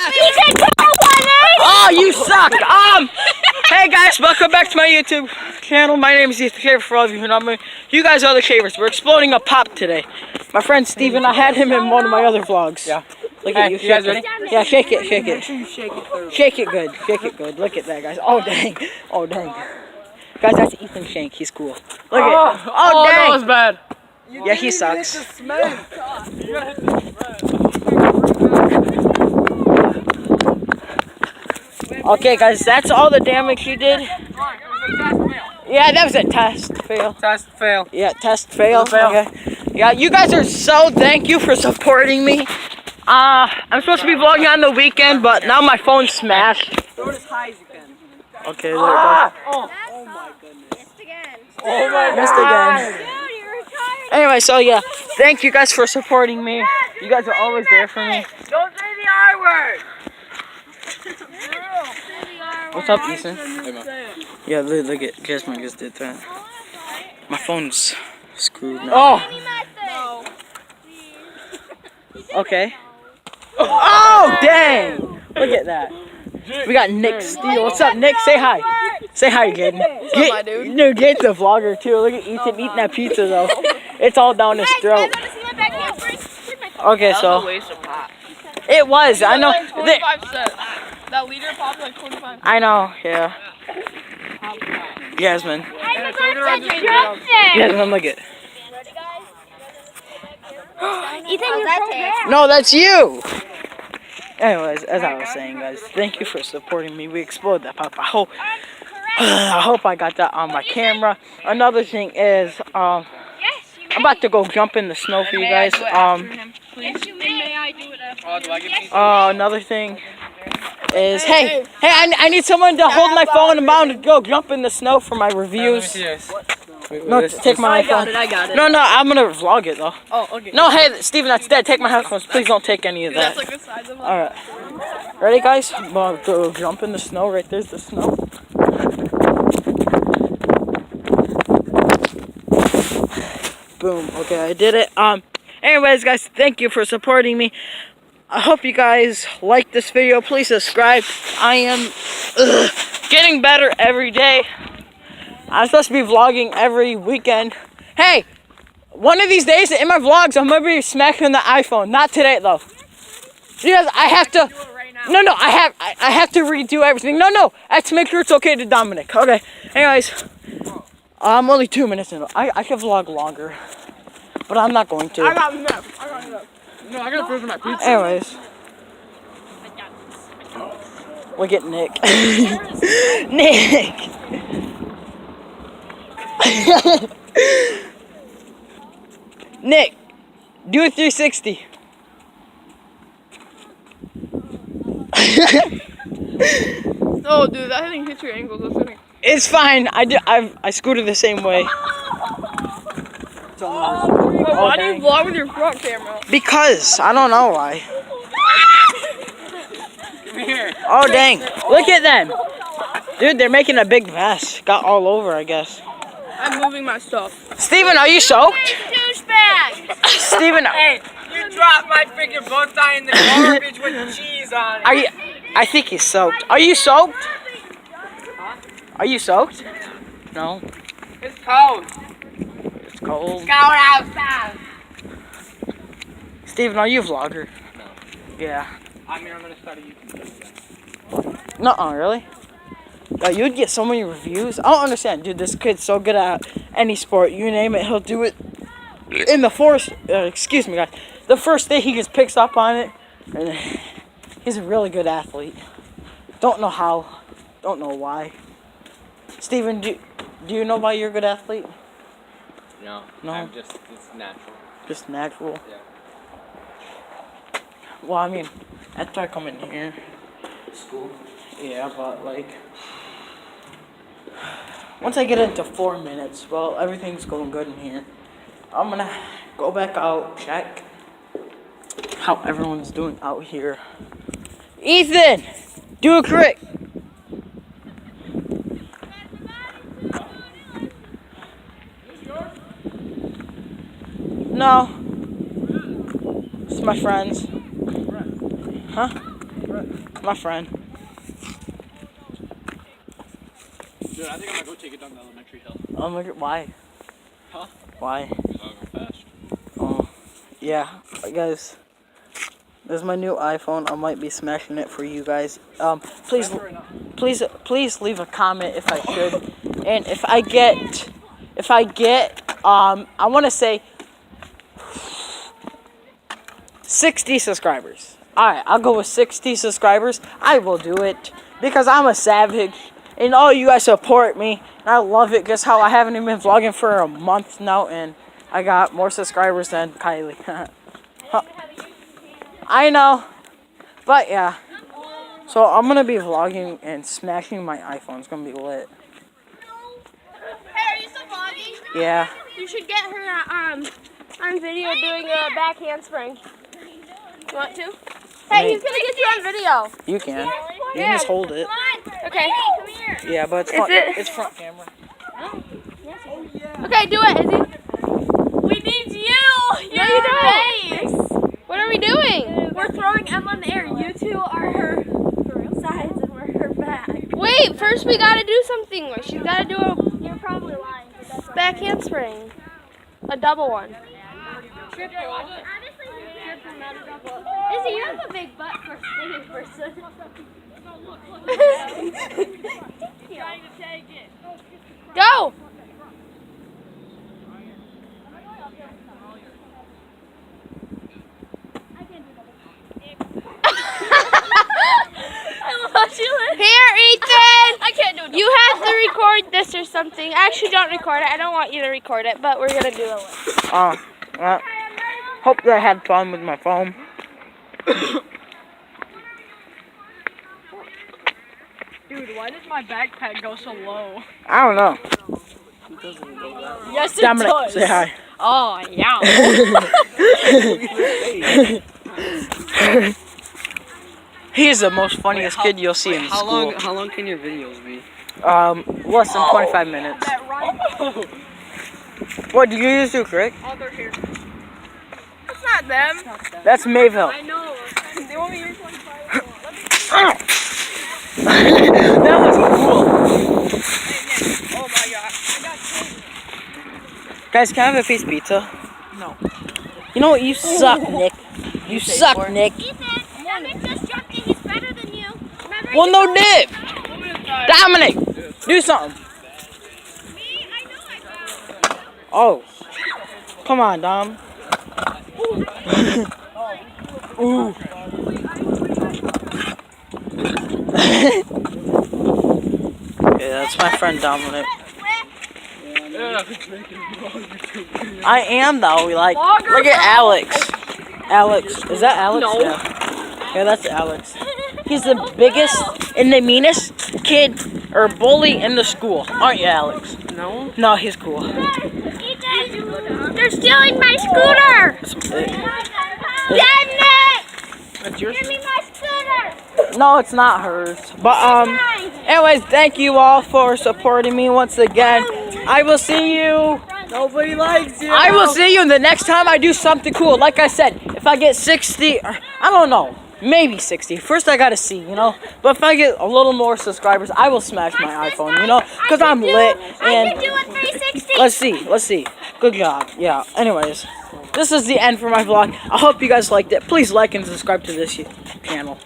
Oh, you suck! Hey guys, welcome back to my YouTube channel. My name is Ethan Shaver for all of you who know me. You guys are the Shavers. We're exploding a pop today. My friend Steven, I had him in one of my other vlogs. Yeah. Look at you. You guys ready? Yeah, shake it, shake it. Make sure you shake it thoroughly. Shake it good, shake it good. Look at that, guys. Oh dang, oh dang. Guys, that's Ethan Shank. He's cool. Look at. Oh dang. That was bad. Yeah, he sucks. Okay, guys, that's all the damage you did. Yeah, that was a test fail. Test fail. Yeah, test fail. Okay. Yeah, you guys are so. Thank you for supporting me. I'm supposed to be vlogging on the weekend, but now my phone's smashed. Throw it as high as you can. Okay, there it goes. Oh my goodness. Missed again. Oh my Missed again. Dude, you're retired. Anyway, so yeah, thank you guys for supporting me. You guys are always there for me. Don't say the R word. What's up, Ethan? Yeah, look at Jasmine just did that. My phone's screwed now. Oh. Okay. Oh, dang! Look at that. We got Nick Steele. What's up, Nick? Say hi. Say hi, Gaten. No, Gaten's a vlogger too. Look at Ethan eating that pizza though. It's all down his throat. Okay, so it was. I know. 25 cents. That liter popped like 25. I know. Yeah. Jasmine. Jasmine, look at. Ethan, you're so bad. No, that's you. Anyways, as I was saying, guys, thank you for supporting me. We exploded that pop. I hope I got that on my camera. Another thing is, I'm about to go jump in the snow for you guys. Another thing is, hey, I need someone to hold my phone. I'm about to go jump in the snow for my reviews. No, take my iPhone. I got it. No, I'm gonna vlog it though. Oh, okay. No, hey, Steven, that's dead. Take my headphones. Please don't take any of that. That's like the size of Alright. Ready, guys? I'm about to jump in the snow. Right there's the snow. Boom. Okay, I did it. Anyways, guys, thank you for supporting me. I hope you guys like this video. Please subscribe. I am getting better every day. I'm supposed to be vlogging every weekend. Hey, one of these days in my vlogs, I'm gonna be smacking the iPhone. Not today though. Because I have to. No, I have to redo everything. No, I have to make sure it's okay to Dominic. Okay. Anyways, I'm only 2 minutes in. I could vlog longer, but I'm not going to. I got enough. No, I gotta prove my pizza. Anyways, look at Nick. Nick. Nick, do a 360. No, dude, that thing hits your ankles. That's it. It's fine. I scooted the same way. Why do you vlog with your front camera? Because I don't know why. Come here. Oh dang! Look at them, dude. They're making a big mess. Got all over, I guess. I'm moving my stuff. Steven, are you soaked? Douchebag. Steven, Hey, you dropped my freaking bow tie in the garbage with cheese on it. are you? I think he's soaked. Are you soaked? Are you soaked? No. It's cold. It's cold. Go outside. Steven, are you a vlogger? No. Yeah. I mean, I'm gonna start a YouTube. Nuh-uh, really? You'd get so many reviews. I don't understand, dude. This kid's so good at any sport. You name it, he'll do it. In the first, excuse me, guys. The first day he just picks up on it, and he's a really good athlete. Don't know how. Don't know why. Steven, do you know why you're a good athlete? No. No. It's natural. Just natural. Yeah. Well, I mean, after I come in here. School. Yeah, but like, once I get into 4 minutes, well, everything's going good in here. I'm gonna go back out, check how everyone's doing out here. Ethan, do a trick. No. It's my friends. Huh? My friend. Dude, I think I'm gonna go take it down the elementary hill. Oh my god, why? Huh? Why? Because I'll go fast. Oh, yeah, guys. This is my new iPhone. I might be smashing it for you guys. Please leave a comment if I should, and if I get, I want to say 60 subscribers. All right, I'll go with 60 subscribers. I will do it because I'm a savage, and all you guys support me. And I love it. Guess how I haven't even been vlogging for a month now, and I got more subscribers than Kylie. Huh. I know, but yeah. So I'm gonna be vlogging and smashing my iPhone. It's gonna be lit. Hey, are you still vlogging? Yeah. You should get her on video doing a back handspring. You want to? Hey, he's gonna get you on video. You can. You can just hold it. Okay. Come here. Yeah, but it's front, it's front camera. Okay, do it, Izzy. We need you. No, you don't. What are we doing? We're throwing Emma in the air. You two are her sides and we're her back. Wait, first we gotta do something. She's gotta do a You're probably lying. back handspring. A double one. Triple. Honestly, triple, not a double. Izzy, you have a big butt for a skinny person. Go! Here, Ethan! I can't do it. You have to record this or something. Actually, don't record it. I don't want you to record it, but we're gonna do it. Hope they had fun with my phone. Dude, why does my backpack go so low? I don't know. Yes, it Dominic, does. say hi. Oh, yeah. He is the most funniest kid you'll see in school. How long can your videos be? Less than 25 minutes. What, do you use your crick? Oh, they're here. That's not them. That's Mayville. I know. They want me here 25. That was cool. Oh my god. Guys, can I have a piece of pizza? No. You know what? You suck, Nick. You suck, Nick. Ethan, Dominic just jumped in. He's better than you. Remember, Well, no dip. Dominic, do something. me? I know I got. Oh. Come on, Dom. Ooh. Yeah, that's my friend Dominic. I am though. Like, look at Alex. Alex, is that Alex? No. Yeah, that's Alex. He's the biggest and the meanest kid or bully in the school, aren't you, Alex? No. No, he's cool. Ethan, they're stealing my scooter. Damn it! That's yours? Give me my scooter. No, it's not hers. But anyways, thank you all for supporting me once again. I will see you. Nobody likes you. I will see you the next time I do something cool. Like I said, if I get 60, or, I don't know, maybe 60. First I gotta see, you know. But if I get a little more subscribers, I will smash my iPhone, you know, because I'm lit. I And can do a 360. let's see. Good job. Yeah. Anyways, this is the end for my vlog. I hope you guys liked it. Please like and subscribe to this channel.